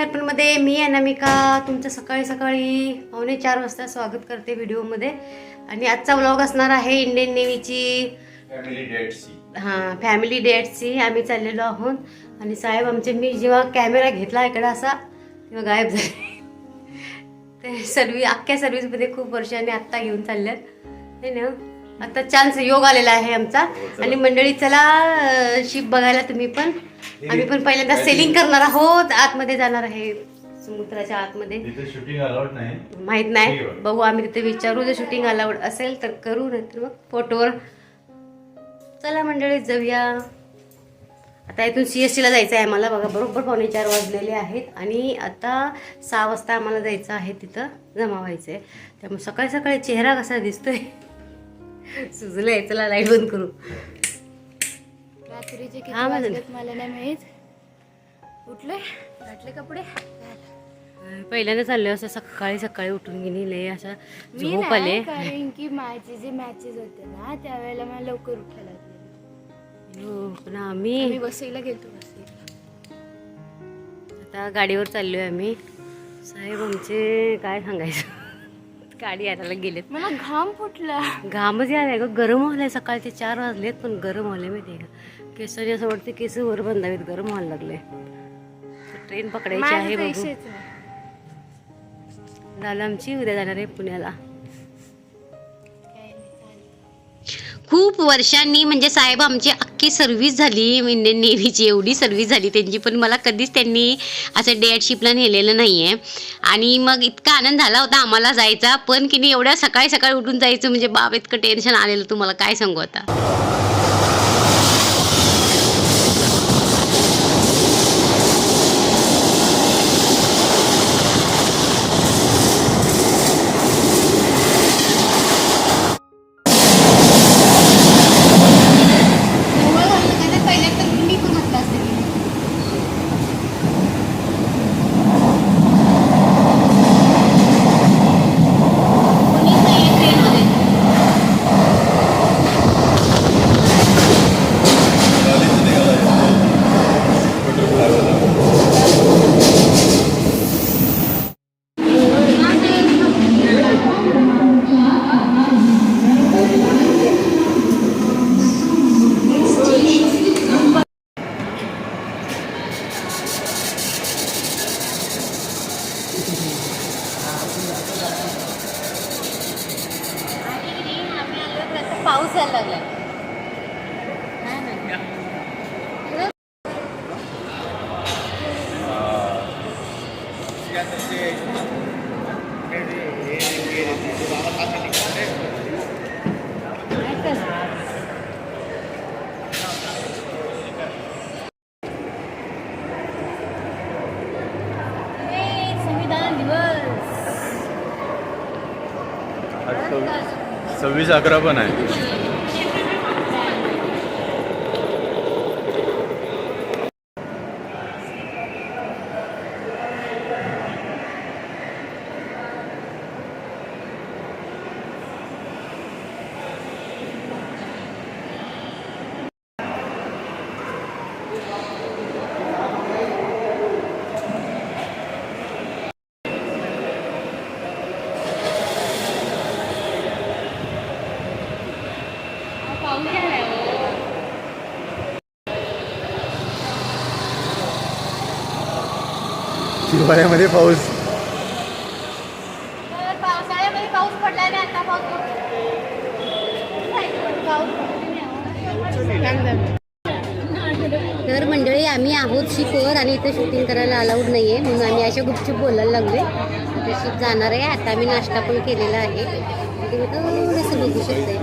अर्पणमध्ये मी अनामिका तुमचं सकाळी सकाळी 3:45 वाजता स्वागत करते व्हिडिओमध्ये. आणि आजचा व्लॉग असणार आहे इंडियन नेव्हीची फॅमिली डेटची. फॅमिली डेटची. आम्ही चाललेलो आहोत आणि साहेब आमचे, मी जेव्हा कॅमेरा घेतला इकडं असा तेव्हा गायब झाले. ते अख्ख्या सर्व्हिसमध्ये खूप वर्षांनी आत्ता घेऊन चालल्यात हे ना. आता चान्स योग आलेला आहे आमचा. आणि मंडळी चला शिप बघायला तुम्ही पण. आम्ही पण पहिल्यांदा सेलिंग करणार आहोत, आतमध्ये जाणार आहे समुद्राच्या आतमध्ये. शूटिंग अलाउड नाही माहित नाही, बघू आम्ही तिथे विचारू. जर शूटिंग अलाउड असेल तर करू, नाही तर मग फोटोवर. चला मंडळी जाऊया. आता इथून CST ला जायचं आहे आम्हाला. बघा बरोबर 4:45 वाजलेले आहेत आणि आता 6 वाजता आम्हाला जायचं आहे, तिथं जमा व्हायचं आहे. त्यामुळे सकाळी सकाळी चेहरा कसा दिसतोय सुजलंय. चला लाईट बंद करू. रात्रीचे किती वाजलेत मला नाही माहीत. उठले घातले कपडे. पहिल्यांदा चाललोय असं सकाळी सकाळी उठून गेली असा मी झोप आले. कारण की माझे जे मॅचेस होते ना त्यावेळेला मला लवकर उठायला लागले. पण आम्ही वसईला गेलो. आता गाडीवर चाललोय आम्ही. साहेब आमचे काय सांगायचं, गाडी आणायला गेलेत. मला घाम फुटला. घामच यायला ग. गरम व्हायला. सकाळचे 4 वाजलेत पण गरम व्हायला माहिती आहे का. केसाने असं वाटतं केस वर बंधावेत, गरम व्हायला लागले. ट्रेन पकडायची आहे बघू. झालं आमची. उद्या जाणार आहे पुण्याला. खूप वर्षांनी म्हणजे साहेब आमची अख्खी सर्व्हिस झाली इंडियन नेव्हीची. एवढी सर्व्हिस झाली त्यांची, पण मला कधीच त्यांनी असं डेट शिपला नेलेलं नाही आहे. आणि मग इतका आनंद झाला होता आम्हाला जायचा, पण की नाही एवढ्या सकाळी सकाळी उठून जायचं म्हणजे बाप इतकं टेन्शन आलेलं तुम्हाला काय सांगू आता. पाऊस यायला लागलाय. संविधान दिवस 26/11 पण आहे. हिवाळ्यामध्ये पाऊस. पावसाळ्यामध्ये पाऊस पडला नाही. आता पाऊस तर मंडळी आम्ही आहोत शिपवर आणि इथे शूटिंग करायला अलाउड नाही आहे म्हणून आम्ही अशा गुपचूप बोलायला लागले. आता शिप जाणार आहे. आता आम्ही नाश्ता पण केलेला आहे. तुम्ही थोडंसं बघू शकता.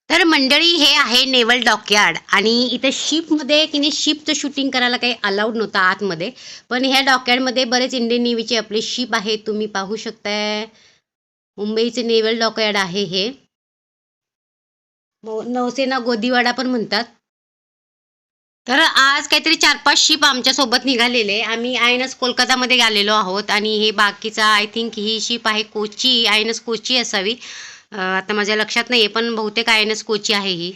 तर मंडळी हे आहे नेवल डॉकयार्ड आणि इथं शिपमध्ये की नाही शिपचं शूटिंग करायला काही अलाउड नव्हतं आतमध्ये, पण ह्या डॉकयार्डमध्ये बरेच इंडियन नेव्हीचे आपले शिप आहे, तुम्ही पाहू शकताय. मुंबईचे नेवल डॉकयार्ड आहे हे. नौसेना गोदीवाडा पण म्हणतात. तर आज काहीतरी 4-5 शिप आमच्या सोबत निघालेले. आम्ही INS कोलकातामध्ये गेलेलो आहोत आणि हे बाकीचा आय थिंक ही शिप आहे कोची, INS कोची असावी. आता माझ्या लक्षात नाहीये, पण बहुतेक INS कोची आहे ही.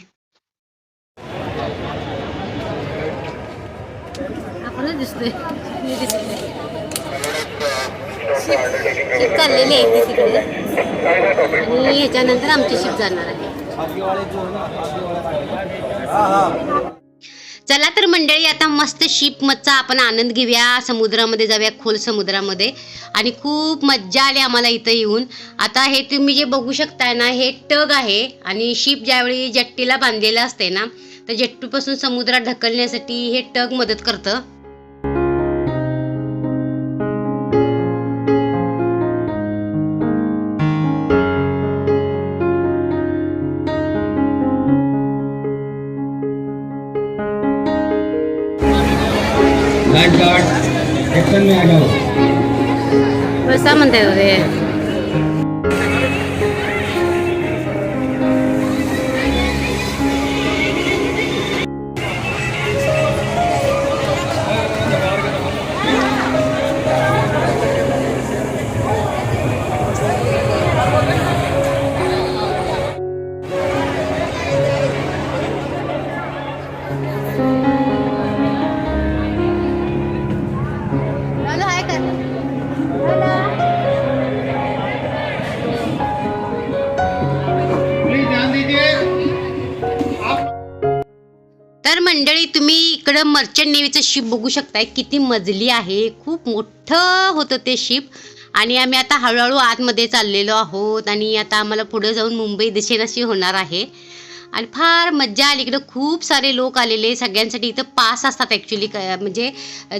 आपणच दिसतोय शिप चाललेली आहे तिकडे आणि ह्याच्यानंतर आमची शिप जाणार आहे. चला तर मंडळी आता मस्त शिप मधचा आपण आनंद घेऊया, समुद्रामध्ये जाऊया, खोल समुद्रामध्ये. आणि खूप मज्जा आली आम्हाला इथं येऊन. आता हे तुम्ही जे बघू शकताय ना, हे टग आहे आणि शिप ज्यावेळी जेट्टीला बांधलेलं असते ना, तर जेट्टीपासून समुद्रात ढकलण्यासाठी हे टग मदत करतं. एक्शन में आ जाओ. बसा म्हणते रे. तर मंडळी तुम्ही इकडं मर्चंट नेव्हीचं शिप बघू शकताय, किती मजली आहे, खूप मोठं होतं ते शिप. आणि आम्ही आता हळूहळू आतमध्ये चाललेलो आहोत आणि आता आम्हाला पुढे जाऊन मुंबई दिसेनाशी होणार आहे. आणि फार मज्जा आली. इकडं खूप सारे लोक आलेले, सगळ्यांसाठी इथं पास असतात ॲक्च्युली. म्हणजे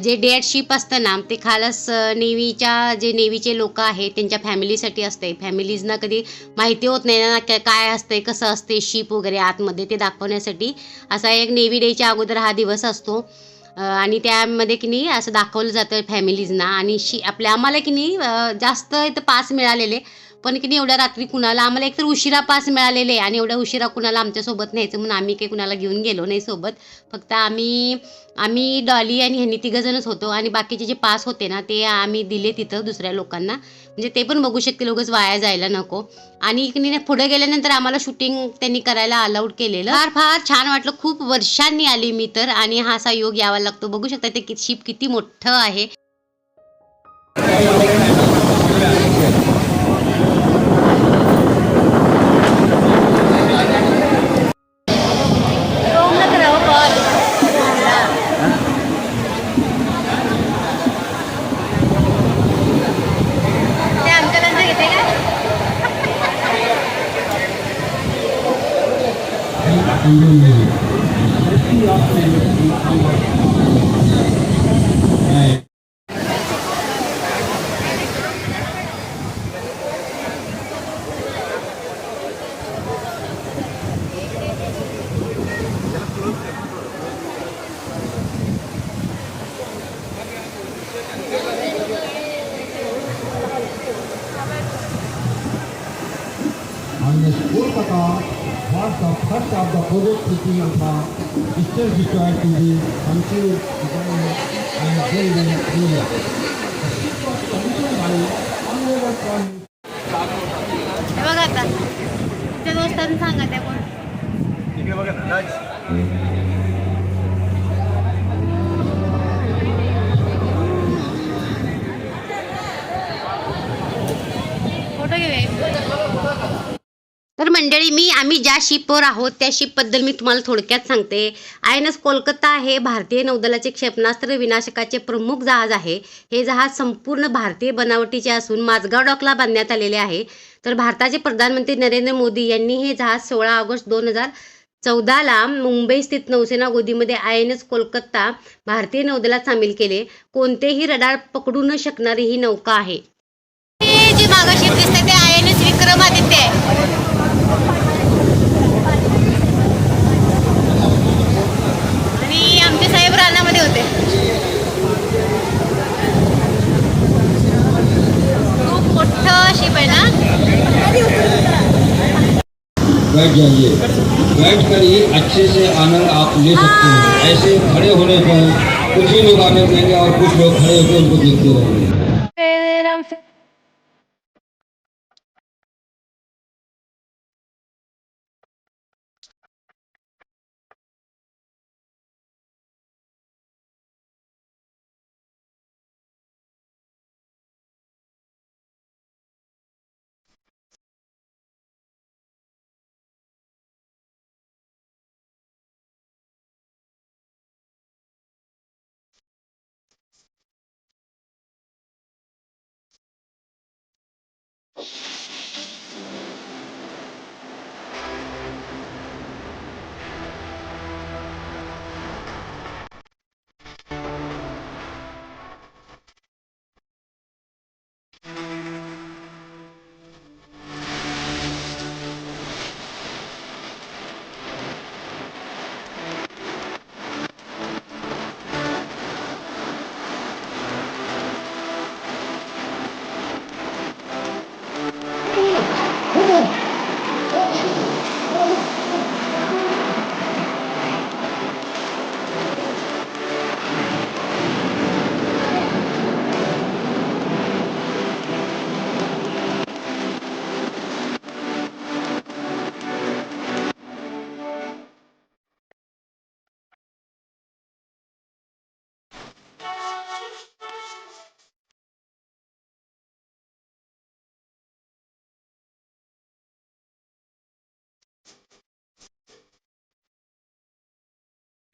जे डेड शिप असतं ना, ते खालच नेव्हीच्या जे नेव्हीचे लोक आहेत त्यांच्या फॅमिलीसाठी असते. फॅमिलीजना कधी माहिती होत नाही ना काय असते, कसं असते शिप वगैरे आतमध्ये, ते दाखवण्यासाठी असा एक नेव्ही डेच्या अगोदर हा दिवस असतो. आणि त्यामध्ये की नाही असं दाखवलं जातं फॅमिलीजना. आणि आम्हाला की नाही जास्त इथं पास मिळालेले, पण की नाही एवढ्या रात्री कुणाला, आम्हाला एकतर उशिरा पास मिळालेले आणि एवढ्या उशिरा कुणाला आमच्यासोबत न्यायचं म्हणून आम्ही काही कुणाला घेऊन गेलो नाही सोबत. फक्त आम्ही डॉली आणि ह्यांनी 3 होतो आणि बाकीचे जे पास होते ना ते आम्ही दिले तिथं दुसऱ्या लोकांना, म्हणजे ते पण बघू शकतील, उगाच वाया जायला नको. आणि की नाही पुढे गेल्यानंतर आम्हाला शूटिंग त्यांनी करायला अलाउड केलेलं. फार छान वाटलं. खूप वर्षांनी आली मी तर, आणि हा असा योग यावा लागतो. बघू शकता ते शिप किती मोठं आहे. INS Kolkata was the first of the project city of the Eastern destroyed in the country and building area. The ship was commissioned by Honorable Prime हे बघा आता तुमच्या दोस्तांना सांगा त्या कोण. इकडे बघा ना राज. फोटो घेऊया. तर मंडळी आम्ही ज्या शिपवर आहोत त्या शिपबद्दल मी तुम्हाला थोडक्यात सांगते. INS कोलकाता हे भारतीय नौदलाचे क्षेपणास्त्र विनाशकाचे प्रमुख जहाज आहे. हे जहाज संपूर्ण भारतीय बनावटीचे असून माझगाव डॉकला बांधण्यात आलेले आहे. तर भारताचे प्रधानमंत्री नरेंद्र मोदी यांनी हे जहाज 16 ऑगस्ट 2014ला मुंबई स्थित नौसेना गोदीमध्ये INS कोलकाता भारतीय नौदलात सामील केले. कोणतेही रडार पकडू न शकणारी ही नौका आहे. जी मागं शिप दिसते ते INS विक्रमादित्य आहे. बैठ जाइए। बैठकर ही अच्छे से आनंद आप ले सकते हैं। ऐसे खड़े होने पर कुछ ही लोग आनंद लेंगे और कुछ लोग खड़े होकर उनको देखते रहेंगे।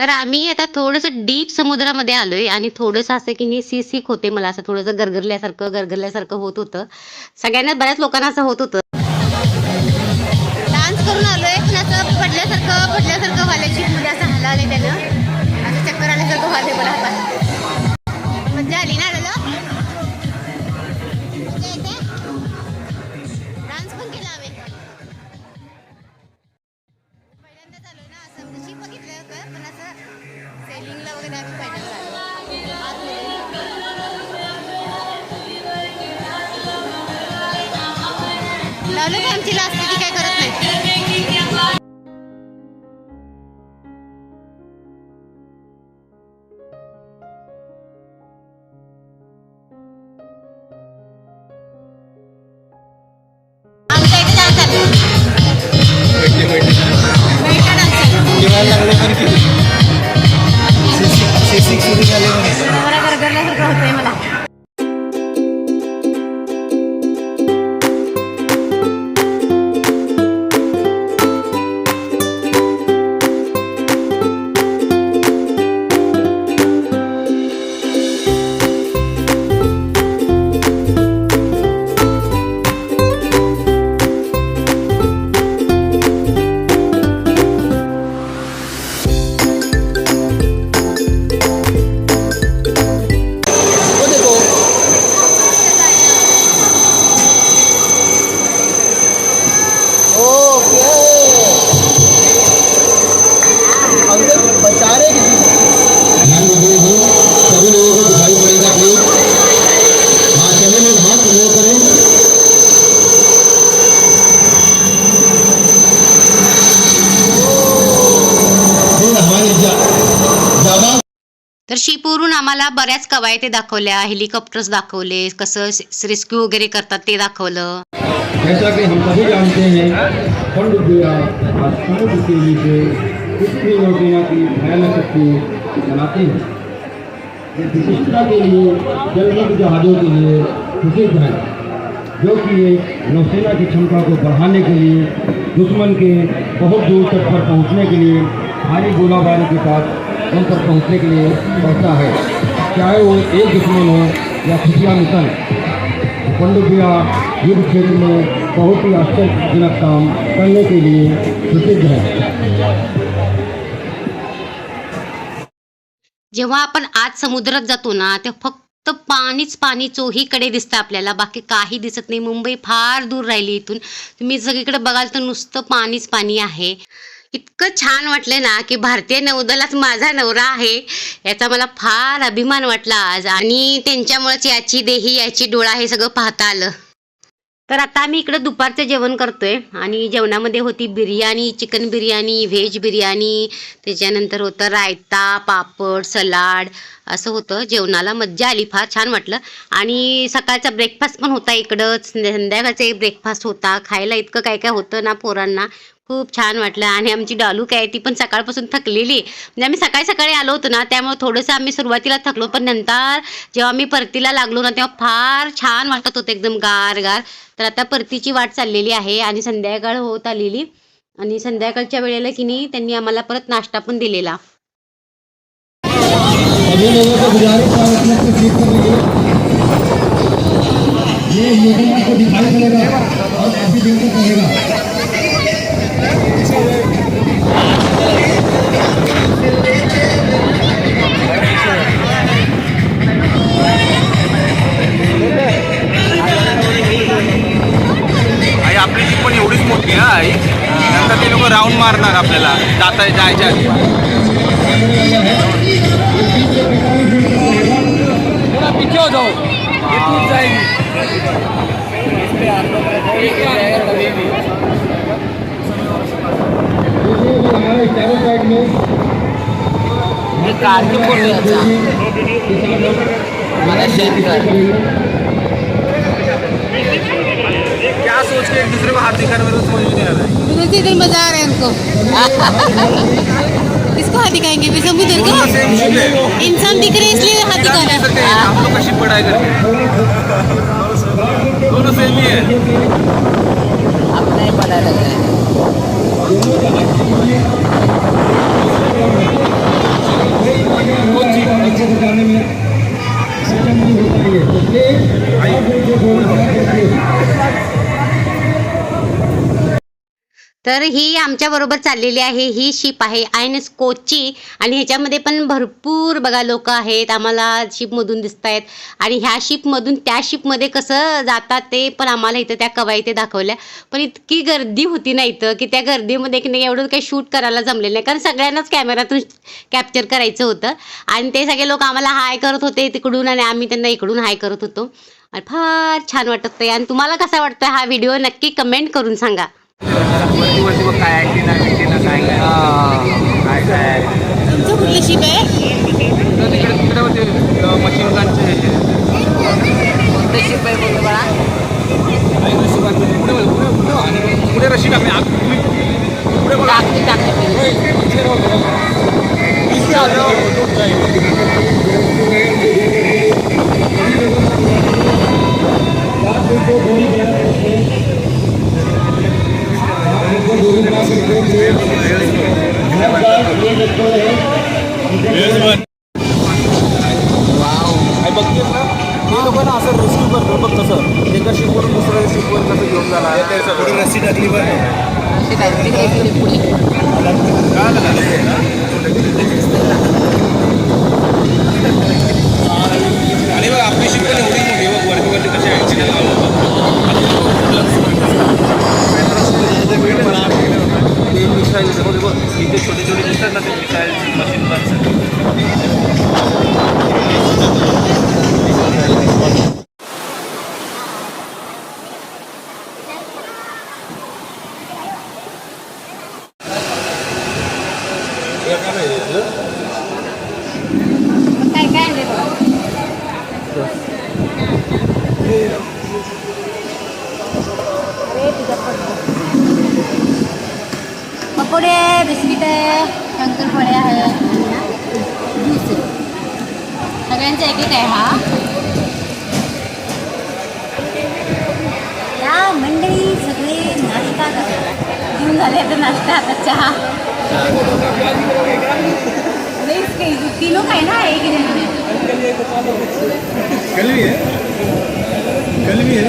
तर आम्ही आता थोडंसं डीप समुद्रामध्ये आलोय आणि थोडंसं असं की नाही सीसीक होते मला असं थोडंसं गरगरल्यासारखं होत होतं. सगळ्यांना बऱ्याच लोकांना असं होत होतं. डान्स करून आलोय पण असं पडल्यासारखं व्हायची म्हणजे असं हलावलंय त्यानं असं चक्कर आल्यासारखं व्हायलंय मला आता. मजा आली ना आलेलं डान्स पण केला आम्ही पहिल्यांदाच आलोय ना असं म्हणजे शिप बघितलं होतं पण असं सेलिंगला वगैरे आम्ही पहिल्यांदा लावलं का आमची लास्ट ती काय करत नाही. आमच्या इथे डान्स चालू मला गरगरल्यासारखं होतंय मला. ध्यान रखिए सभी लोगों को दिखाई पड़ेगा प्लीज। हाँ सभी लोग हाथ वो करें। हमारे ज्यादा तर शिपूरून आम्हाला बऱ्याच कवायती दाखवल्या, हेलिकॉप्टर्स दाखवले, कसं रेस्क्यू वगैरे करतात ते दाखवलं. जैसा कि हम सभी जानते हैं पनडुब्बियां आज समुद्र के नीचे पृथ्वी और दुनिया की भयानक शक्ति बनाती है। ये विशिष्टता के लिए जलमुक्त जहाजों के लिए प्रसिद्ध है, जो कि एक नौसेना की क्षमता को बढ़ाने के लिए दुश्मन के बहुत दूर तक पर पहुंचने के लिए भारी गोलाबारी के साथ उन पर पहुंचने के लिए पड़ता है, चाहे वो एक दुश्मन हो या खुफिया मिशन। पनडुब्बियां युद्ध क्षेत्र में बहुत ही आश्चर्यजनक काम करने के लिए प्रसिद्ध है। जेव्हा आपण आज समुद्रात जातो ना तेव्हा फक्त पाणीच पाणी चोहीकडे दिसतं आपल्याला, बाकी काही दिसत नाही. मुंबई फार दूर राहिली इथून. तुम्ही सगळीकडे बघाल तर नुसतं पाणीच पाणी आहे. इतकं छान वाटलं ना की भारतीय नौदलात माझा नवरा आहे याचा मला फार अभिमान वाटला आज, आणि त्यांच्यामुळेच याची देही याची डोळा हे सगळं पाहता आलं. तर आता आम्ही इकडे दुपारचं जेवण करतोय आणि जेवणामध्ये होती बिर्याणी, चिकन बिर्याणी, व्हेज बिर्याणी, त्याच्यानंतर होतं रायता, पापड, सलाड, असं होतं. जेवणाला मज्जा आली, फार छान वाटलं. आणि सकाळचा ब्रेकफास्ट पण होता इकडंच, संध्याकाळचा एक ब्रेकफास्ट होता. खायला इतकं काय काय होतं ना पोरांना, खूप छान वाटलं. आणि आमची डॉलू काय ती पण सकाळपासून थकलेली, म्हणजे आम्ही सकाळी सकाळी आलो होतो ना, त्यामुळे थोडंसं आम्ही सुरुवातीला थकलो, पण नंतर जेव्हा आम्ही परतीला लागलो ना तेव्हा फार छान वाटत होतं, एकदम गार गार. तर आता परतीची वाट चाललेली आहे आणि संध्याकाळ होत आलेली. आणि संध्याकाळच्या वेळेला की नाही त्यांनी आम्हाला परत नाश्ता पण दिलेला. सभी लोगों को गुजारिश है अपने अपने सीट पर रहिए। ये मीटिंग आपको दिखाई पड़ेगा और काफी दिन तक रहेगा। आई आपली जीप पण एवढीच मोठी आहे आई. नंतर ते लोक राऊंड मारणार आपल्याला जायच्या आधी. थोड़ा पीछे हो जाओ, ये टूट जाएगी. हमारे चारों साइड में क्या सोच के एक दूसरे को हाथ दिखाने में समझ में नहीं आ रहा है. इधर मजा आ रहा है उनको. किसको हाथ दिखाएंगे? समुद्र को इंसान दिख रहे हैं इसलिए हाथ दिखा रहे हैं. हम लोग का शिप पढ़ाई करके दोनों सेम ही है. अपना ही पता लग रहा है. जाने में सक्षम नहीं हो पाएंगे, तर ही आमच्या बरोबर चाललेली आहे. ही शिप आहे आयएनएस कोची आणि ह्याच्यामध्ये पण भरपूर बघा लोक आहेत, आम्हाला शिपमधून दिसत आहेत. आणि ह्या शिपमधून त्या शिपमध्ये कसं जातात ते पण आम्हाला इथं त्या कवायती दाखवल्या. पण इतकी गर्दी होती ना इथं की त्या गर्दीमध्ये की नाही एवढं काही शूट करायला जमलेलं नाही, कारण सगळ्यांनाच कॅमेऱ्यातून कॅप्चर करायचं होतं. आणि ते सगळे लोक आम्हाला हाय करत होते तिकडून आणि आम्ही त्यांना इकडून हाय करत होतो. आणि फार छान वाटत आहे. आणि तुम्हाला कसा वाटतोय हा व्हिडिओ नक्की कमेंट करून सांगा. वरती बघ काय अँटीना काय काय तुमचं कुठली शिप आहे? तिकडे होते मशीन गनचे कोणतं शिप आहे बोलतो बाळा? पुढे रशी टाकणे पुढे बघा. बघतेस ना हे लोक ना असं रेस्क्यू करतो बघ कसं एका शिपवरून दुसऱ्या शिपवर कसं घेऊन झाला. रस्सी टाकली आणि बघ आपली शिप पण एवढी मोठी बघ वरती वरती कशी ॲक्सिडेंट ते मिसाईल बघ इथे छोटे छोटे दिसतात ना ते मिसाईल मशीन गन्स. काय काय आणले पकोडे, बिस्किट आहे, शंकरपाळ्या आहे, ज्यूस आहे. सगळ्यांचा एक एक आहे हा. या मंडळी सगळे नाश्ता करतात. घेऊन झाले आता नाश्ता, आता चहा. तीनों का है ना एक ही दिन में. कल भी है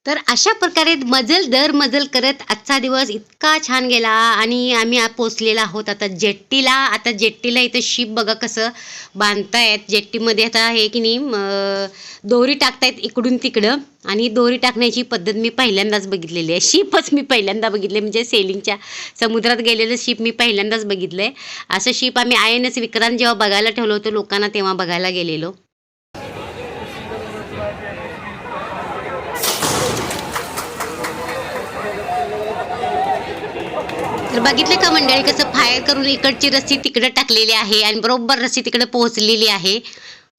तर अशा प्रकारे मजल दर मजल करत आजचा दिवस इतका छान गेला आणि आम्ही पोचलेला आहोत आता जेट्टीला. आता जेट्टीला इथं शिप बघा कसं बांधतायत. जेट्टीमध्ये आता हे की नाही दोरी टाकतायत इकडून तिकडं आणि दोरी टाकण्याची पद्धत मी पहिल्यांदाच बघितलेली आहे. शिपच मी पहिल्यांदा बघितले म्हणजे सेलिंगच्या समुद्रात गेलेलं शिप मी पहिल्यांदाच बघितलं आहे. असं शिप आम्ही INS विक्रांत जेव्हा बघायला ठेवलं होतं लोकांना तेव्हा बघायला गेलेलो. तर बघितले का मंडळी कसं फायर करून इकडची रस्सी तिकडे टाकलेली आहे आणि बरोबर रस्सी तिकडे पोहोचलेली आहे.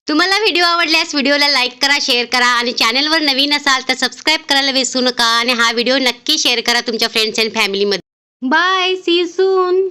तुम्हाला व्हिडिओ आवडल्यास व्हिडिओला लाईक करा, शेअर करा आणि चॅनलवर नवीन असाल तर सबस्क्राईब करायला विसरू नका आणि हा व्हिडिओ नक्की शेअर करा तुमच्या फ्रेंड्स अँड फॅमिलीमध्ये. Bye, see you soon.